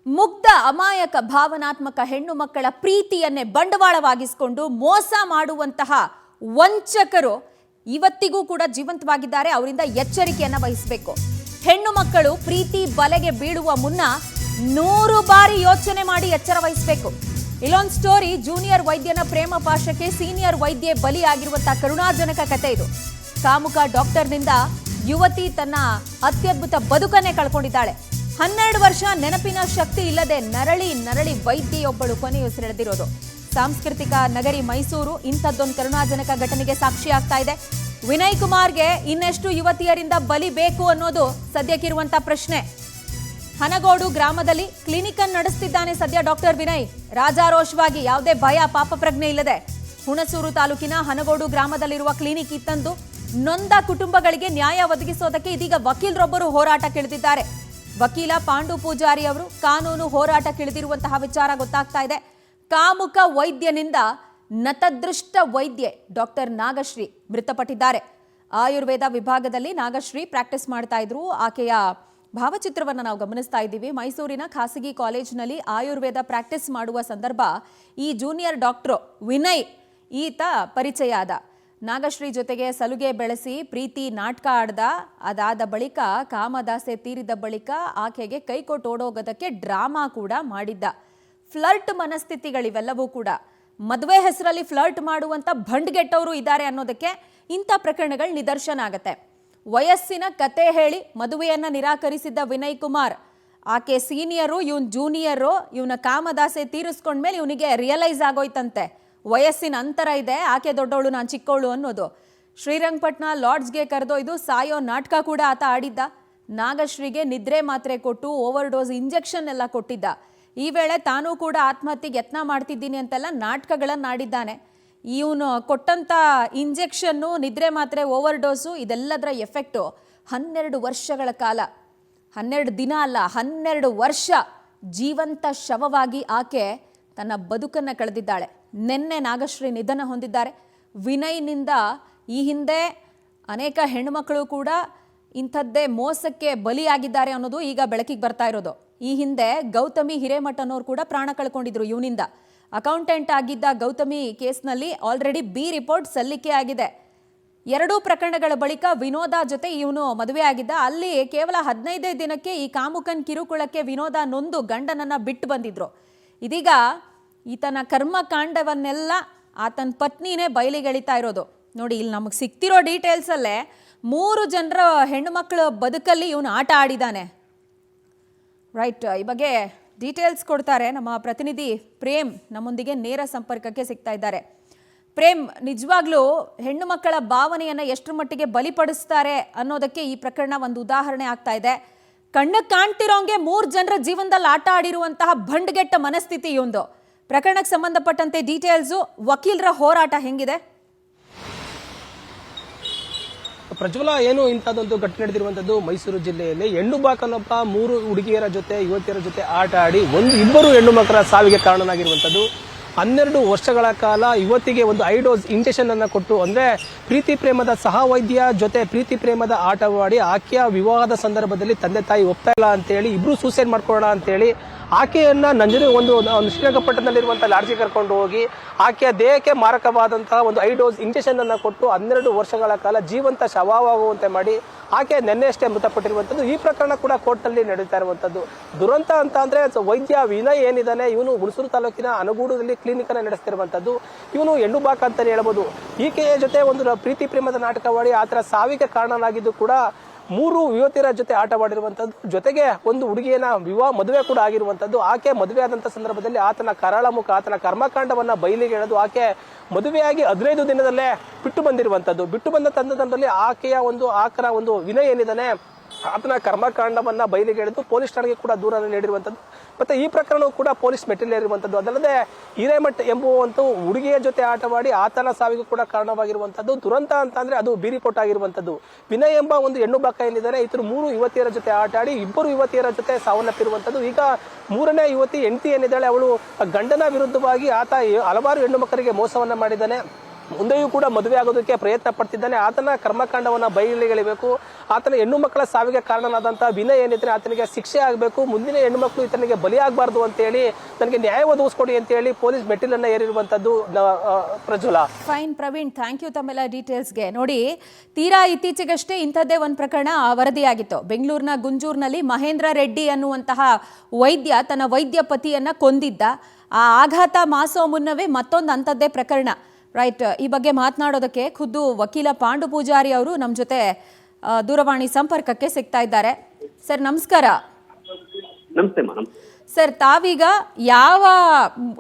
ಮುಗ್ಧ ಅಮಾಯಕ ಭಾವನಾತ್ಮಕ ಹೆಣ್ಣು ಮಕ್ಕಳ ಪ್ರೀತಿಯನ್ನೇ ಬಂಡವಾಳವಾಗಿಸಿಕೊಂಡು ಮೋಸ ಮಾಡುವಂತಹ ವಂಚಕರು ಇವತ್ತಿಗೂ ಕೂಡ ಜೀವಂತವಾಗಿದ್ದಾರೆ. ಅವರಿಂದ ಎಚ್ಚರಿಕೆಯನ್ನ ವಹಿಸಬೇಕು. ಹೆಣ್ಣು ಮಕ್ಕಳು ಪ್ರೀತಿ ಬಲೆಗೆ ಬೀಳುವ ಮುನ್ನ 100 ಬಾರಿ ಯೋಚನೆ ಮಾಡಿ ಎಚ್ಚರ ವಹಿಸಬೇಕು. ಇಲ್ಲೊಂದು ಸ್ಟೋರಿ, ಜೂನಿಯರ್ ವೈದ್ಯನ ಪ್ರೇಮ ಪಾಶಕ್ಕೆ ಸೀನಿಯರ್ ವೈದ್ಯೆ ಬಲಿಯಾಗಿರುವಂತಹ ಕರುಣಾಜನಕ ಕಥೆ ಇದು. ಕಾಮುಕ ಡಾಕ್ಟರ್ನಿಂದ ಯುವತಿ ತನ್ನ ಅತ್ಯದ್ಭುತ ಬದುಕನ್ನೇ ಕಳ್ಕೊಂಡಿದ್ದಾಳೆ. 12 ವರ್ಷ ನೆನಪಿನ ಶಕ್ತಿ ಇಲ್ಲದೆ ನರಳಿ ವೈದ್ಯೆಯೊಬ್ಬಳು ಕೊನೆಯುಸಿರೆಳೆದಿರೋದು. ಸಾಂಸ್ಕೃತಿಕ ನಗರಿ ಮೈಸೂರು ಇಂಥದ್ದೊಂದು ಕರುಣಾಜನಕ ಘಟನೆಗೆ ಸಾಕ್ಷಿಯಾಗ್ತಾ ಇದೆ. ವಿನಯ್ ಕುಮಾರ್ಗೆ ಇನ್ನೆಷ್ಟು ಯುವತಿಯರಿಂದ ಬಲಿ ಬೇಕು ಅನ್ನೋದು ಸದ್ಯಕ್ಕಿರುವಂತ ಪ್ರಶ್ನೆ. ಹನಗೋಡು ಗ್ರಾಮದಲ್ಲಿ ಕ್ಲಿನಿಕ್ ಅನ್ನು ನಡೆಸ್ತಿದ್ದಾನೆ ಸದ್ಯ ಡಾಕ್ಟರ್ ವಿನಯ್. ರಾಜಾರೋಷವಾಗಿ, ಯಾವುದೇ ಭಯ ಪಾಪ ಪ್ರಜ್ಞೆ ಇಲ್ಲದೆ ಹುಣಸೂರು ತಾಲೂಕಿನ ಹನಗೋಡು ಗ್ರಾಮದಲ್ಲಿರುವ ಕ್ಲಿನಿಕ್ ಇತ್ತಂದು ನೊಂದ ಕುಟುಂಬಗಳಿಗೆ ನ್ಯಾಯ ಒದಗಿಸೋದಕ್ಕೆ ಇದೀಗ ವಕೀಲರೊಬ್ಬರು ಹೋರಾಟಕ್ಕಿಳಿದಿದ್ದಾರೆ. ವಕೀಲ ಪಾಂಡು ಪೂಜಾರಿ ಅವರು ಕಾನೂನು ಹೋರಾಟಕ್ಕಿಳಿದಿರುವಂತಹ ವಿಚಾರ ಗೊತ್ತಾಗ್ತಾ ಇದೆ. ಕಾಮುಕ ವೈದ್ಯನಿಂದ ನತದೃಷ್ಟ ವೈದ್ಯೆ ಡಾಕ್ಟರ್ ನಾಗಶ್ರೀ ಮೃತಪಟ್ಟಿದ್ದಾರೆ. ಆಯುರ್ವೇದ ವಿಭಾಗದಲ್ಲಿ ನಾಗಶ್ರೀ ಪ್ರಾಕ್ಟೀಸ್ ಮಾಡ್ತಾ ಇದ್ರು. ಆಕೆಯ ಭಾವಚಿತ್ರವನ್ನು ನಾವು ಗಮನಿಸ್ತಾ ಇದ್ದೀವಿ. ಮೈಸೂರಿನ ಖಾಸಗಿ ಕಾಲೇಜಿನಲ್ಲಿ ಆಯುರ್ವೇದ ಪ್ರಾಕ್ಟೀಸ್ ಮಾಡುವ ಸಂದರ್ಭ ಈ ಜೂನಿಯರ್ ಡಾಕ್ಟರ್ ವಿನಯ್ ಈತ ಪರಿಚಯ ಆದ. ನಾಗಶ್ರೀ ಜೊತೆಗೆ ಸಲುಗೆ ಬೆಳೆಸಿ ಪ್ರೀತಿ ನಾಟಕ ಆಡ್ದ. ಅದಾದ ಬಳಿಕ ಕಾಮದಾಸೆ ತೀರಿದ ಬಳಿಕ ಆಕೆಗೆ ಕೈಕೊಟ್ಟು ಓಡೋಗೋದಕ್ಕೆ ಡ್ರಾಮಾ ಕೂಡ ಮಾಡಿದ್ದ. ಫ್ಲರ್ಟ್ ಮನಸ್ಥಿತಿಗಳಿವೆಲ್ಲವೂ ಕೂಡ, ಮದುವೆ ಹೆಸರಲ್ಲಿ ಫ್ಲರ್ಟ್ ಮಾಡುವಂತ ಭಂಡ್ಗೆಟ್ಟವರು ಇದ್ದಾರೆ ಅನ್ನೋದಕ್ಕೆ ಇಂಥ ಪ್ರಕರಣಗಳು ನಿದರ್ಶನ ಆಗತ್ತೆ. ವಯಸ್ಸಿನ ಕತೆ ಹೇಳಿ ಮದುವೆಯನ್ನ ನಿರಾಕರಿಸಿದ್ದ ವಿನಯ್ ಕುಮಾರ್, ಆಕೆ ಸೀನಿಯರು, ಇವನ್ ಜೂನಿಯರು, ಇವನ ಕಾಮದಾಸೆ ತೀರಿಸ್ಕೊಂಡ್ಮೇಲೆ ಇವನಿಗೆ ರಿಯಲೈಸ್ ಆಗೋಯ್ತಂತೆ ವಯಸ್ಸಿನ ಅಂತರ ಇದೆ, ಆಕೆ ದೊಡ್ಡವಳು ನಾನು ಚಿಕ್ಕವಳು ಅನ್ನೋದು. ಶ್ರೀರಂಗಪಟ್ಟಣ ಲಾಡ್ಜ್ಗೆ ಕರೆದೊಯ್ದು ಸಾಯೋ ನಾಟಕ ಕೂಡ ಆತ ಆಡಿದ್ದ. ನಾಗಶ್ರೀಗೆ ನಿದ್ರೆ ಮಾತ್ರೆ ಕೊಟ್ಟು ಓವರ್ ಡೋಸ್ ಇಂಜೆಕ್ಷನ್ ಎಲ್ಲ ಕೊಟ್ಟಿದ್ದ. ಈ ವೇಳೆ ತಾನೂ ಕೂಡ ಆತ್ಮಹತ್ಯೆಗೆ ಯತ್ನ ಮಾಡ್ತಿದ್ದೀನಿ ಅಂತೆಲ್ಲ ನಾಟಕಗಳನ್ನು ಆಡಿದ್ದಾನೆ. ಇವನು ಕೊಟ್ಟಂತ ಇಂಜೆಕ್ಷನ್ನು, ನಿದ್ರೆ ಮಾತ್ರೆ, ಓವರ್ ಡೋಸು ಇದೆಲ್ಲದರ ಎಫೆಕ್ಟು 12 ವರ್ಷಗಳ ಕಾಲ, 12 ದಿನ ಅಲ್ಲ 12 ವರ್ಷ ಜೀವಂತ ಶವವಾಗಿ ಆಕೆ ತನ್ನ ಬದುಕನ್ನು ಕಳೆದಿದ್ದಾಳೆ. ನಿನ್ನೆ ನಾಗಶ್ರೀ ನಿಧನ ಹೊಂದಿದ್ದಾರೆ. ವಿನಯ್ನಿಂದ ಈ ಹಿಂದೆ ಅನೇಕ ಹೆಣ್ಣುಮಕ್ಕಳು ಕೂಡ ಇಂಥದ್ದೇ ಮೋಸಕ್ಕೆ ಬಲಿಯಾಗಿದ್ದಾರೆ ಅನ್ನೋದು ಈಗ ಬೆಳಕಿಗೆ ಬರ್ತಾ ಇರೋದು. ಈ ಹಿಂದೆ ಗೌತಮಿ ಹಿರೇಮಠ ಅನ್ನೋರು ಕೂಡ ಪ್ರಾಣ ಕಳ್ಕೊಂಡಿದ್ರು ಇವನಿಂದ. ಅಕೌಂಟೆಂಟ್ ಆಗಿದ್ದ ಗೌತಮಿ ಕೇಸ್ನಲ್ಲಿ ಆಲ್ರೆಡಿ ಬಿ ರಿಪೋರ್ಟ್ ಸಲ್ಲಿಕೆ ಆಗಿದೆ. 2 ಪ್ರಕರಣಗಳ ಬಳಿಕ ವಿನೋದ ಜೊತೆ ಇವನು ಮದುವೆ ಆಗಿದ್ದ. ಅಲ್ಲಿ ಕೇವಲ 15 ದಿನಕ್ಕೆ ಈ ಕಾಮುಕನ್ ಕಿರುಕುಳಕ್ಕೆ ವಿನೋದ ನೊಂದು ಗಂಡನನ್ನ ಬಿಟ್ಟು ಬಂದಿದ್ರು. ಇದೀಗ ಈತನ ಕರ್ಮಕಾಂಡವನ್ನೆಲ್ಲ ಆತನ ಪತ್ನಿನೇ ಬಯಲಿಗೆಳಿತಾ ಇರೋದು. ನೋಡಿ, ಇಲ್ಲಿ ನಮಗೆ ಸಿಗ್ತಿರೋ ಡೀಟೇಲ್ಸಲ್ಲೇ 3 ಜನರ ಹೆಣ್ಣುಮಕ್ಕಳ ಬದುಕಲ್ಲಿ ಇವನು ಆಟ ಆಡಿದ್ದಾನೆ. ರೈಟ್, ಈ ಬಗ್ಗೆ ಡೀಟೇಲ್ಸ್ ಕೊಡ್ತಾರೆ ನಮ್ಮ ಪ್ರತಿನಿಧಿ ಪ್ರೇಮ್. ನಮ್ಮೊಂದಿಗೆ ನೇರ ಸಂಪರ್ಕಕ್ಕೆ ಸಿಗ್ತಾ ಇದ್ದಾರೆ. ಪ್ರೇಮ್, ನಿಜವಾಗ್ಲೂ ಹೆಣ್ಣು ಮಕ್ಕಳ ಭಾವನೆಯನ್ನು ಎಷ್ಟರ ಮಟ್ಟಿಗೆ ಬಲಿಪಡಿಸ್ತಾರೆ ಅನ್ನೋದಕ್ಕೆ ಈ ಪ್ರಕರಣ ಒಂದು ಉದಾಹರಣೆ ಆಗ್ತಾ ಇದೆ. ಕಣ್ಣಕ್ಕೆ ಕಾಣ್ತಿರೋಂಗೆ 3 ಜನರ ಜೀವನದಲ್ಲಿ ಆಟ ಆಡಿರುವಂತಹ ಭಂಡ್ಗೆಟ್ಟ ಮನಸ್ಥಿತಿ ಇವಂದು. ಪ್ರಕರಣಕ್ಕೆ ಸಂಬಂಧಪಟ್ಟಂತೆ ಡೀಟೇಲ್ಸು, ವಕೀಲರ ಹೋರಾಟ ಹೆಂಗಿದೆ? ಪ್ರಜ್ವಲ, ಏನು ಇಂಥದ್ದೊಂದು ಘಟನೆ ನಡೆದಿರುವಂತದ್ದು ಮೈಸೂರು ಜಿಲ್ಲೆಯಲ್ಲಿ. ಹೆಣ್ಣು ಬಾಕನೊಬ್ಬ 3 ಹುಡುಗಿಯರ ಜೊತೆ, ಯುವತಿಯರ ಜೊತೆ ಆಟ ಆಡಿ 2 ಹೆಣ್ಣು ಮಕ್ಕಳ ಸಾವಿಗೆ ಕಾರಣನಾಗಿರುವಂತದ್ದು. 12 ವರ್ಷಗಳ ಕಾಲ ಯುವತಿಗೆ ಒಂದು ಐಡೋಸ್ ಇಂಜೆಕ್ಷನ್ ಅನ್ನ ಕೊಟ್ಟು, ಅಂದ್ರೆ ಪ್ರೀತಿ ಪ್ರೇಮದ ಸಹವೈದ್ಯ ಜೊತೆ ಪ್ರೀತಿ ಪ್ರೇಮದ ಆಟವಾಡಿ ಆಕೆಯ ವಿವಾಹದ ಸಂದರ್ಭದಲ್ಲಿ ತಂದೆ ತಾಯಿ ಒಪ್ತಾ ಇಲ್ಲ ಅಂತೇಳಿ ಇಬ್ರು ಸೂಸೈಡ್ ಮಾಡ್ಕೊಳ್ಳೋಣ ಅಂತೇಳಿ ಆಕೆಯನ್ನ ನಂಜನ ಒಂದು ಶ್ರೀರಂಗಪಟ್ಟಣದಲ್ಲಿರುವಂತಹ ಲಾಡ್ಜ್ಗೆ ಕರ್ಕೊಂಡು ಹೋಗಿ ಆಕೆಯ ದೇಹಕ್ಕೆ ಮಾರಕವಾದಂತಹ ಒಂದು ಐಡೋಸ್ ಇಂಜೆಕ್ಷನ್ ಅನ್ನ ಕೊಟ್ಟು 12 ವರ್ಷಗಳ ಕಾಲ ಜೀವಂತ ಶವವಾಗುವಂತೆ ಮಾಡಿ ಆಕೆ ನಿನ್ನೆಯಷ್ಟೇ ಮೃತಪಟ್ಟಿರುವಂತದ್ದು. ಈ ಪ್ರಕರಣ ಕೂಡ ಕೋರ್ಟ್ ನಲ್ಲಿ ನಡೀತಾ ಇರುವಂತದ್ದು. ದುರಂತ ಅಂತ ಅಂದ್ರೆ ವೈದ್ಯ ವಿನಯ್ ಏನಿದ್ದಾನೆ, ಇವನು ಹುಣಸೂರು ತಾಲೂಕಿನ ಅನಗೂಡದಲ್ಲಿ ಕ್ಲಿನಿಕ್ ಅನ್ನ ನಡೆಸ್ತಿರುವಂತದ್ದು. ಇವನು ಹೆಣ್ಣು ಬಾಕ ಅಂತಾನೆ ಹೇಳ್ಬೋದು. ಈಕೆಯ ಜೊತೆ ಒಂದು ಪ್ರೀತಿ ಪ್ರೇಮದ ನಾಟಕವಾಡಿ ಆತರ ಸಾವಿಗೆ ಕಾರಣನಾಗಿದ್ದು ಕೂಡ 3 ಯುವತಿಯರ ಜೊತೆ ಆಟವಾಡಿರುವಂತದ್ದು. ಜೊತೆಗೆ ಒಂದು ಹುಡುಗಿಯನ್ನ ಮದುವೆ ಕೂಡ ಆಗಿರುವಂತದ್ದು. ಆಕೆ ಮದುವೆ ಆದಂತ ಸಂದರ್ಭದಲ್ಲಿ ಆತನ ಕರಾಳ ಮುಖ, ಆತನ ಕರ್ಮಕಾಂಡವನ್ನ ಬಯಲಿಗೆ ಎಳೆದು ಆಕೆ ಮದುವೆಯಾಗಿ 15 ದಿನದಲ್ಲೇ ಬಿಟ್ಟು ಬಂದಿರುವಂತದ್ದು. ಬಿಟ್ಟು ಬಂದ ಸಂದರ್ಭದಲ್ಲಿ ಆಕೆಯ ಆಕನ ವಿನಯ್ ಏನಿದ್ದಾನೆ, ಆತನ ಕರ್ಮಕಾಂಡವನ್ನ ಬಯಲಿಗೆ ಎಳೆದು ಪೊಲೀಸ್ ಠಾಣೆಗೆ ಕೂಡ ದೂರನ್ನು ನೀಡಿರುವಂತದ್ದು. ಮತ್ತೆ ಈ ಪ್ರಕರಣವು ಕೂಡ ಪೊಲೀಸ್ ಮೆಟ್ಟಿಲೇರಿರುವಂತದ್ದು. ಅದಲ್ಲದೆ ಹಿರೇಮಠ ಎಂಬುವಂತ ಹುಡುಗಿಯ ಜೊತೆ ಆಟವಾಡಿ ಆತನ ಸಾವಿಗೂ ಕೂಡ ಕಾರಣವಾಗಿರುವಂತದ್ದು. ದುರಂತ ಅಂತ ಅಂದ್ರೆ ಅದು ಬಿ ರಿಪೋರ್ಟ್ ಆಗಿರುವಂತದ್ದು. ವಿನಯ್ ಎಂಬ ಒಂದು ಹೆಣ್ಣು ಬಾಕ ಏನಿದ್ದಾರೆ, ಇತರು 3 ಯುವತಿಯರ ಜೊತೆ ಆಟ ಆಡಿ 2 ಯುವತಿಯರ ಜೊತೆ ಸಾವನ್ನಪ್ಪಿರುವಂತದ್ದು. ಈಗ 3ನೇ ಯುವತಿ ಹೆಂಡತಿ ಏನಿದ್ದಾಳೆ, ಅವಳು ಗಂಡನ ವಿರುದ್ಧವಾಗಿ ಆತ ಹಲವಾರು ಹೆಣ್ಣು ಮಕ್ಕಳಿಗೆ ಮೋಸವನ್ನ ಮಾಡಿದ್ದಾನೆ. ಮುಂದೆಯೂ ಕೂಡ ಮದುವೆ ಆಗೋದಕ್ಕೆ ಪ್ರಯತ್ನ ಪಡ್ತಿದ್ದಾನೆ. ಆತನ ಕರ್ಮಕಾಂಡವನ್ನ ಬಯಲಿಗೆಳಿಬೇಕು. ಆತನ ಹೆಣ್ಣು ಮಕ್ಕಳ ಸಾವಿಗೆ ಕಾರಣನಾದಂತಹ ವಿನಯ್ ಏನಿದ್ರೆ ಆತನಿಗೆ ಶಿಕ್ಷೆ ಆಗಬೇಕು. ಮುಂದಿನ ಹೆಣ್ಣು ಮಕ್ಕಳು ಈತನಿಗೆ ಬಲಿಯಾಗಬಾರ್ದು ಅಂತ ಹೇಳಿ ನನಗೆ ನ್ಯಾಯ ಒದಗಿಸ್ಕೊಡಿ ಅಂತ ಹೇಳಿ ಪೊಲೀಸ್ ಮೆಟ್ಟಿಲನ್ನ ಏರಿರುವಂತದ್ದು Prajwala. Fine Praveen, thank you ತಮ್ಮೆಲ್ಲ ಡೀಟೇಲ್ಸ್ಗೆ. ನೋಡಿ, ತೀರಾ ಇತ್ತೀಚೆಗಷ್ಟೇ ಇಂಥದ್ದೇ ಒಂದು ಪ್ರಕರಣ ವರದಿಯಾಗಿತ್ತು. ಬೆಂಗಳೂರಿನ ಗುಂಜೂರಿನಲ್ಲಿ ಮಹೇಂದ್ರ ರೆಡ್ಡಿ ಅನ್ನುವಂತಹ ವೈದ್ಯ ತನ್ನ ವೈದ್ಯ ಪತಿಯನ್ನ ಕೊಂದಿದ್ದ. ಆ ಆಘಾತ ಮಾಸೋ ಮುನ್ನವೇ ಮತ್ತೊಂದು ಅಂಥದ್ದೇ ಪ್ರಕರಣ. ರೈಟ್, ಈ ಬಗ್ಗೆ ಮಾತನಾಡೋದಕ್ಕೆ ಖುದ್ದು ವಕೀಲ ಪಾಂಡು ಪೂಜಾರಿ ಅವರು ನಮ್ಮ ಜೊತೆ ದೂರವಾಣಿ ಸಂಪರ್ಕಕ್ಕೆ ಸಿಗ್ತಾ ಇದ್ದಾರೆ. ಸರ್ ನಮಸ್ಕಾರ. ನಮಸ್ತೆ ಮೇಡಮ್. ಸರ್, ತಾವೀಗ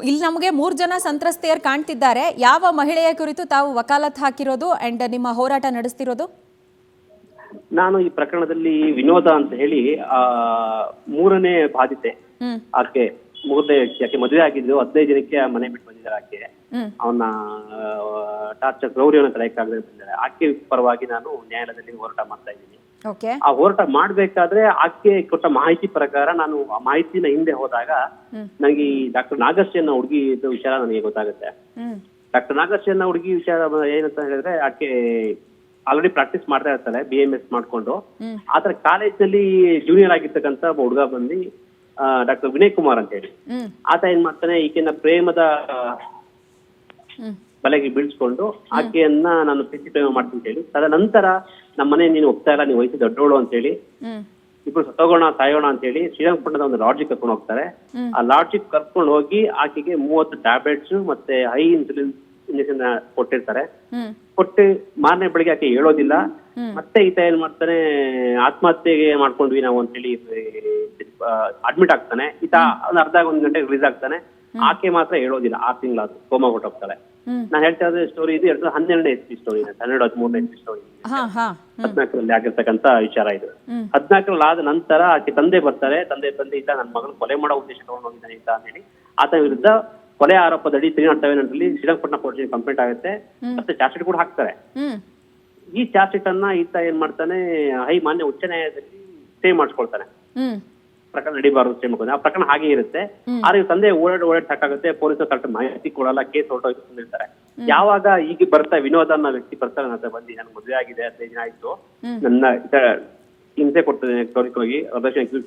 ಇಲ್ಲಿ ನಮಗೆ 3 ಜನ ಸಂತ್ರಸ್ತೆಯರು ಕಾಣ್ತಿದ್ದಾರೆ. ಯಾವ ಮಹಿಳೆಯ ಕುರಿತು ತಾವು ವಕಾಲತ್ ಹಾಕಿರೋದು ಅಂಡ್ ನಿಮ್ಮ ಹೋರಾಟ ನಡೆಸ್ತಿರೋದು? ನಾನು ಈ ಪ್ರಕರಣದಲ್ಲಿ ವಿನೋದ ಅಂತ ಹೇಳಿ 3ನೇ ಬಾಧಿತೆ. ಆಕೆ ಆಕೆ ಮದುವೆ ಆಗಿದ್ದು 15 ದಿನಕ್ಕೆ ಮನೆ ಬಿಟ್ಟು ಬಂದಿದ್ದಾರೆ. ಆಕೆ ಅವನ ಟಾರ್ಚರ್ ಗೌರಿಯವನ್ನ ತಡೆಯಕ್ಕಾಗದೆ ಬಂದಿದ್ದಾರೆ. ಆಕೆ ಪರವಾಗಿ ನಾನು ನ್ಯಾಯಾಲಯದಲ್ಲಿ ಹೋರಾಟ ಮಾಡ್ತಾ ಇದ್ದೀನಿ. ಆ ಹೋರಾಟ ಮಾಡ್ಬೇಕಾದ್ರೆ ಆಕೆ ಕೊಟ್ಟ ಮಾಹಿತಿ ಪ್ರಕಾರ ನಾನು ಆ ಮಾಹಿತಿನ ಹಿಂದೆ ಹೋದಾಗ ನನಗೆ ಈ ಡಾಕ್ಟರ್ ನಾಗಶ್ರೀ ಅನ್ನೋ ಹುಡುಗಿ ವಿಚಾರ ನನಗೆ ಗೊತ್ತಾಗುತ್ತೆ. ಡಾಕ್ಟರ್ ನಾಗಶ್ರೀ ಅನ್ನೋ ಹುಡುಗಿ ವಿಚಾರ ಏನಂತ ಹೇಳಿದ್ರೆ, ಆಕೆ ಆಲ್ರೆಡಿ ಪ್ರಾಕ್ಟೀಸ್ ಮಾಡ್ತಾ ಇರ್ತಾಳೆ BMS ಮಾಡ್ಕೊಂಡು. ಆತರ ಕಾಲೇಜಲ್ಲಿ ಜೂನಿಯರ್ ಆಗಿರ್ತಕ್ಕಂಥ ಒಬ್ಬ ಹುಡುಗ ಬಂದು ಡಾಕ್ಟರ್ ವಿನಯ್ ಕುಮಾರ್ ಅಂತ ಹೇಳಿ ಆತ ಏನ್ ಮಾಡ್ತಾನೆ, ಈಕೆನ ಪ್ರೇಮದ ಬಲೆಗೆ ಬೀಳ್ಸ್ಕೊಂಡು ಆಕೆಯನ್ನ ನಾನು ಪ್ರೀತಿ ಪ್ರೇಮ ಮಾಡ್ತೀನಿ ಅಂತ ಹೇಳಿ, ತದನಂತರ ನಮ್ಮನೆ ನೀನು ಹೋಗ್ತಾ ಇಲ್ಲ, ನೀವು ವಯಸ್ಸು ದೊಡ್ಡೋಳು ಅಂತ ಹೇಳಿ ಇಬ್ರು ಸತ್ತೋಗೋಣ ಸಾಯೋಣ ಅಂತ ಹೇಳಿ ಶ್ರೀರಂಗಪಟ್ಟಣದ ಒಂದು ಲಾಡ್ಜಿಗೆ ಕರ್ಕೊಂಡು ಹೋಗ್ತಾರೆ. ಆ ಲಾಡ್ಜಿಗೆ ಕರ್ಕೊಂಡು ಹೋಗಿ ಆಕೆಗೆ 30 ಟ್ಯಾಬ್ಲೆಟ್ಸ್ ಮತ್ತೆ ಹೈ ಇನ್ಸುಲಿನ್ ಇಂಜೆಕ್ಷನ್ ಕೊಟ್ಟಿರ್ತಾರೆ. ಕೊಟ್ಟು ಮಾರನೇ ಬೆಳಿಗ್ಗೆ ಆಕೆ ಹೇಳೋದಿಲ್ಲ. ಮತ್ತೆ ಈತ ಏನ್ ಮಾಡ್ತಾನೆ, ಆತ್ಮಹತ್ಯೆಗೆ ಮಾಡ್ಕೊಂಡ್ವಿ ನಾವು ಅಂತ ಹೇಳಿ ಅಡ್ಮಿಟ್ ಆಗ್ತಾನೆ. ಈತ ಒಂದು ಗಂಟೆ ರಿಲೀಸ್ ಆಗ್ತಾನೆ. ಆಕೆ ಮಾತ್ರ ಹೇಳೋದಿಲ್ಲ. 6 ತಿಂಗಳಾದ್ರು ಕೋಮಾ ಹೊಟ್ಟೋಗ್ತಾಳೆ. ನಾನು ಹೇಳ್ತಾ ಇದ್ದ ಸ್ಟೋರಿ ಇದು 2012ನೇ SP ಸ್ಟೋರಿ, 12-13ನೇ SP ಸ್ಟೋರಿ, 14ರಲ್ಲಿ ಆಗಿರ್ತಕ್ಕಂಥ ವಿಚಾರ ಇದು. 14ರಲ್ಲಿ ಆದ ನಂತರ ಆಕೆ ತಂದೆ ಬರ್ತಾರೆ. ತಂದೆ ಬಂದು ಈತ ನನ್ನ ಮಗನ ಕೊಲೆ ಮಾಡೋ ಉದ್ದೇಶ ತಗೊಂಡು ಹೋಗಿದ್ದಾನೆ ಈತ ಅಂತ ಹೇಳಿ ಆತ ವಿರುದ್ಧ ಕೊಲೆ ಆರೋಪದಡಿ 307ರಲ್ಲಿ ಶ್ರೀರಂಗಪಟ್ಟಣ ಪೊಲೀಸ್ ಕಂಪ್ಲೇಂಟ್ ಆಗುತ್ತೆ. ಮತ್ತೆ ಚಾರ್ಜ್ ಶೀಟ್ ಕೂಡ ಹಾಕ್ತಾರೆ. ಈ ಚಾರ್ಜ್ ಶೀಟ್ ಅನ್ನ ಈತ ಏನ್ ಮಾಡ್ತಾನೆ, ಮಾನ್ಯ ಉಚ್ಚ ನ್ಯಾಯಾಲಯದಲ್ಲಿ ಸ್ಟೇ ಮಾಡಿಸ್ಕೊಳ್ತಾನೆ. ಪ್ರಕರಣ ನಡೀಬಾರದು ಸ್ಟೇ ಮಾಡ್ಕೊಂಡು. ಆ ಪ್ರಕರಣ ಹಾಗೆ ಇರುತ್ತೆ. ಆದ್ರೆ ತಂದೆ ಓಡಾಡಿ ಸಾಕಾಗುತ್ತೆ. ಪೊಲೀಸರು ಕರೆಕ್ಟ್ ಮಾಹಿತಿ ಕೊಡಲ್ಲ, ಕೇಸ್ ಹೊರಟೋಗಿ ಬಂದಿರ್ತಾರೆ. ಯಾವಾಗ ಈಗ ಬರ್ತಾ ವಿನೋದ ಅನ್ನೋ ವ್ಯಕ್ತಿ ಬರ್ತಾರೆ, ನನ್ನ ಹತ್ರ ಬಂದು ನನ್ ಮದುವೆ ಆಗಿದೆ 15 ದಿನ ಆಯ್ತು, ನನ್ನ ಹಿಂಸೆ ಕೊಡ್ತಿದ್ದೇನೆ, ಹೋಗಿ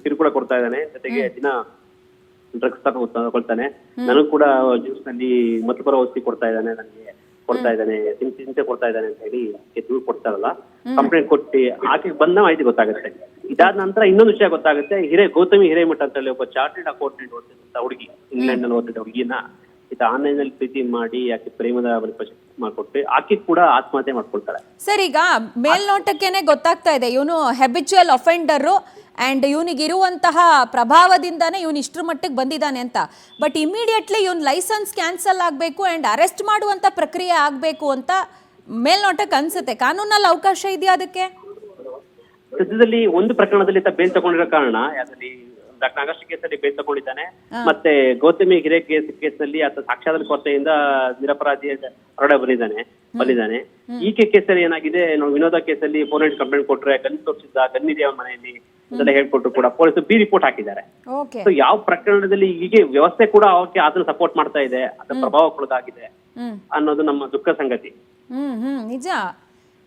ಕಿರುಕುಳ ಕೊಡ್ತಾ ಇದ್ದಾನೆ, ಜೊತೆಗೆ ದಿನ ಡ್ರಗ್ಸ್ ತಗೊಳ್ತಾನೆ, ನನಗೂ ಕೂಡ ಜ್ಯೂಸ್ ನಲ್ಲಿ ಮತ್ತೊಬ್ಬರ ಔಷಧಿ ಕೊಡ್ತಾ ಇದ್ದಾನೆ, ನನಗೆ ಕೊಡ್ತಾ ಇದ್ದಾನೆ, ಹಿಂಸೆ ಕೊಡ್ತಾ ಇದ್ದಾನೆ ಅಂತ ಹೇಳಿ ದೂರು ಕೊಡ್ತಾರಲ್ಲ, ಕಂಪ್ಲೇಂಟ್ ಕೊಟ್ಟು ಆಕೆ ಬಂದ ಮಾಹಿತಿ ಗೊತ್ತಾಗುತ್ತೆ. ಇದಾದ ನಂತರ ಇನ್ನೊಂದು ವಿಷಯ ಗೊತ್ತಾಗುತ್ತೆ. ಗೌತಮಿ ಹಿರೇಮಠ ಅಂತ ಹೇಳಿ ಒಬ್ಬ ಚಾರ್ಟೆಡ್ ಅಕೌಂಟೆಂಟ್ ಓದ್ತಿದ್ದಂತ ಹುಡುಗಿ, ಇಂಗ್ಲೆಂಡ್ ನಲ್ಲಿ ಓದ್ತಿದ್ದ ಹುಡುಗಿನ ಈತ ಆನ್ಲೈನ್ ನಲ್ಲಿ ಪ್ರೀತಿ ಮಾಡಿ ಆಕೆ ಪ್ರೇಮದ ಮಾಡ್ಕೊಟ್ಟು ಆಕೆ ಕೂಡ ಆತ್ಮಹತ್ಯೆ ಮಾಡ್ಕೊಳ್ತಾಳೆ. ಸರ್, ಈಗ ಮೇಲ್ನೋಟಕ್ಕೇನೆ ಗೊತ್ತಾಗ್ತಾ ಇದೆ ಇವನು ಹೆಬಿಚುವಲ್ ಅಫೆಂಡರ್ ಅಂಡ್ ಇವನಿಗಿರುವಂತಹ ಪ್ರಭಾವದಿಂದಾನೇ ಇವನು ಇಷ್ಟರ ಮಟ್ಟಿಗೆ ಬಂದಿದ್ದಾನೆ ಅಂತ. ಬಟ್ ಇಮಿಡಿಯೇಟ್ಲಿ ಇವನ್ ಲೈಸೆನ್ಸ್ ಕ್ಯಾನ್ಸಲ್ ಆಗಬೇಕು ಅಂಡ್ ಅರೆಸ್ಟ್ ಮಾಡುವಂತ ಪ್ರಕ್ರಿಯೆ ಆಗಬೇಕು ಅಂತ ಮೇಲ್ನೋಟಕ್ಕೆ ಅನ್ಸುತ್ತೆ. ಕಾನೂನಲ್ಲಿ ಅವಕಾಶ ಇದೆಯಾ ಅದಕ್ಕೆ? ಸದ್ಯದಲ್ಲಿ ಒಂದು ಪ್ರಕರಣದಲ್ಲಿ ಬೇಲ್ ತಗೊಂಡಿರೋ ಕಾರಣ, ಯಾವ್ದಲ್ಲಿ ಡಾಕ್ಟರ್ ನಾಗಶ್ರೀ ಕೇಸಲ್ಲಿ ಬೇಲ್ ತಗೊಂಡಿದ್ದಾನೆ. ಮತ್ತೆ ಗೌತಮಿ ಹಿರೇ ಕೇಸ್ನಲ್ಲಿ ಆತ ಸಾಕ್ಷ್ಯಾಧಾರ ಕೊರತೆಯಿಂದ ನಿರಪರಾಧಿ ಹೊರಡೆ ಬಂದಿದ್ದಾನೆ. ಈಕೆ ಕೇಸಲ್ಲಿ ಏನಾಗಿದೆ, ವಿನೋದ ಕೇಸಲ್ಲಿ 400 ಕಂಪ್ಲೇಂಟ್ ಕೊಟ್ರೆ, ಗನ್ ತೋರಿಸಿದ್ದ, ಗನ್ ಇದೆ ಅವನ ಮನೆಯಲ್ಲಿ ಅದೆಲ್ಲ ಹೇಳ್ಕೊಟ್ರು ಕೂಡ ಪೊಲೀಸರು ಬಿ ರಿಪೋರ್ಟ್ ಹಾಕಿದ್ದಾರೆ. ಸೊ ಯಾವ ಪ್ರಕರಣದಲ್ಲಿ ಹೀಗೆ ವ್ಯವಸ್ಥೆ ಕೂಡ ಅವಕ್ಕೆ ಅದನ್ನ ಸಪೋರ್ಟ್ ಮಾಡ್ತಾ ಇದೆ, ಅದರ ಪ್ರಭಾವಕ್ಕೊಳಗಾಗಿದೆ ಅನ್ನೋದು ನಮ್ಮ ದುಃಖ ಸಂಗತಿ. ನಿಜ.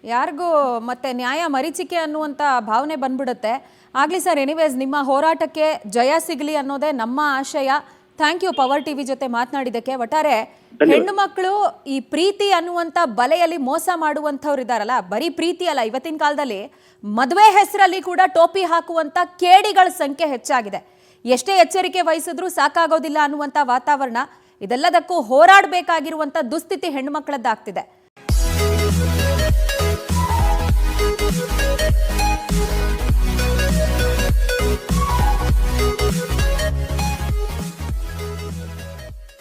ಯಾರಿಗೂ ಮತ್ತೆ ನ್ಯಾಯ ಮರೀಚಿಕೆ ಅನ್ನುವಂಥ ಭಾವನೆ ಬಂದ್ಬಿಡುತ್ತೆ. ಆಗಲಿ ಸರ್, ಎನಿವೇಸ್ ನಿಮ್ಮ ಹೋರಾಟಕ್ಕೆ ಜಯ ಸಿಗಲಿ ಅನ್ನೋದೇ ನಮ್ಮ ಆಶಯ. ಥ್ಯಾಂಕ್ ಯು ಪವರ್ ಟಿವಿ ಜೊತೆ ಮಾತನಾಡಿದ್ದಕ್ಕೆ. ಒಟ್ಟಾರೆ ಹೆಣ್ಣು ಮಕ್ಕಳು ಈ ಪ್ರೀತಿ ಅನ್ನುವಂಥ ಬಲೆಯಲ್ಲಿ ಮೋಸ ಮಾಡುವಂಥವ್ರು ಇದ್ದಾರಲ್ಲ, ಬರೀ ಪ್ರೀತಿ ಅಲ್ಲ, ಇವತ್ತಿನ ಕಾಲದಲ್ಲಿ ಮದುವೆ ಹೆಸರಲ್ಲಿ ಕೂಡ ಟೋಪಿ ಹಾಕುವಂಥ ಕೇಡಿಗಳ ಸಂಖ್ಯೆ ಹೆಚ್ಚಾಗಿದೆ. ಎಷ್ಟೇ ಎಚ್ಚರಿಕೆ ವಹಿಸಿದ್ರೂ ಸಾಕಾಗೋದಿಲ್ಲ ಅನ್ನುವಂಥ ವಾತಾವರಣ, ಇದೆಲ್ಲದಕ್ಕೂ ಹೋರಾಡಬೇಕಾಗಿರುವಂಥ ದುಸ್ಥಿತಿ ಹೆಣ್ಣು ಮಕ್ಕಳದ್ದಾಗ್ತಿದೆ.